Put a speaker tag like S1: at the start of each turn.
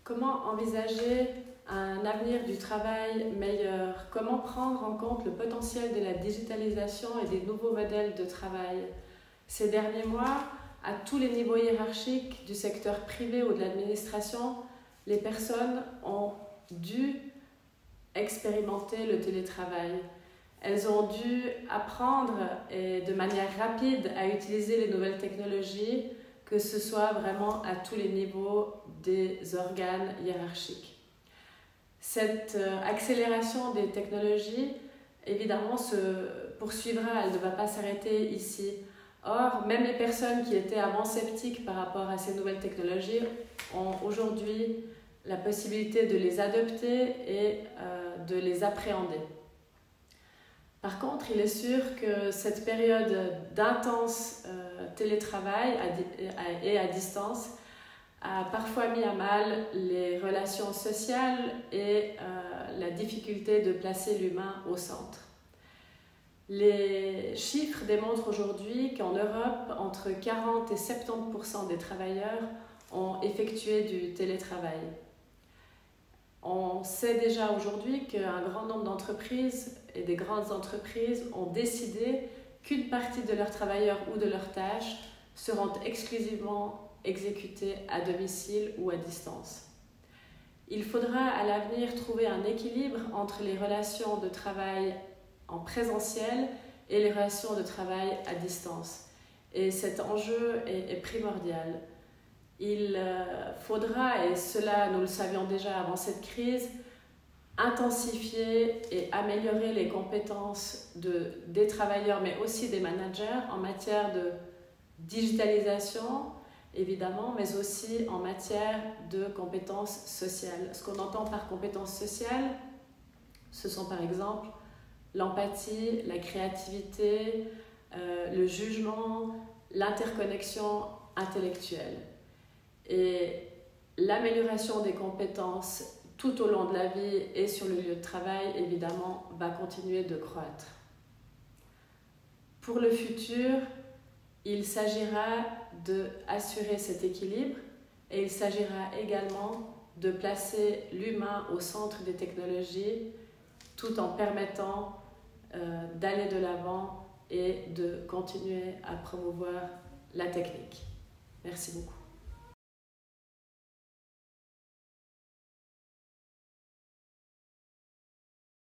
S1: Comment envisager un avenir du travail meilleur? Comment prendre en compte le potentiel de la digitalisation et des nouveaux modèles de travail? Ces derniers mois, à tous les niveaux hiérarchiques du secteur privé ou de l'administration, les personnes ont dû expérimenter le télétravail. Elles ont dû apprendre de manière rapide à utiliser les nouvelles technologies, que ce soit vraiment à tous les niveaux des organes hiérarchiques. Cette accélération des technologies, évidemment, se poursuivra, elle ne va pas s'arrêter ici. Or, même les personnes qui étaient avant sceptiques par rapport à ces nouvelles technologies ont aujourd'hui la possibilité de les adopter et de les appréhender. Par contre, il est sûr que cette période d'intense télétravail et à distance a parfois mis à mal les relations sociales et la difficulté de placer l'humain au centre. Les chiffres démontrent aujourd'hui qu'en Europe, entre 40 et 70% des travailleurs ont effectué du télétravail. On sait déjà aujourd'hui qu'un grand nombre d'entreprises et des grandes entreprises ont décidé qu'une partie de leurs travailleurs ou de leurs tâches seront exclusivement exécutées à domicile ou à distance. Il faudra à l'avenir trouver un équilibre entre les relations de travail en présentiel et les relations de travail à distance. Et cet enjeu est primordial. Il faudra, et cela nous le savions déjà avant cette crise, intensifier et améliorer les compétences des travailleurs, mais aussi des managers en matière de digitalisation, évidemment, mais aussi en matière de compétences sociales. Ce qu'on entend par compétences sociales, ce sont par exemple l'empathie, la créativité, le jugement, l'interconnexion intellectuelle. Et l'amélioration des compétences tout au long de la vie et sur le lieu de travail, évidemment, va continuer de croître. Pour le futur, il s'agira d'assurer cet équilibre et il s'agira également de placer l'humain au centre des technologies tout en permettant d'aller de l'avant et de continuer à promouvoir la technique. Merci beaucoup.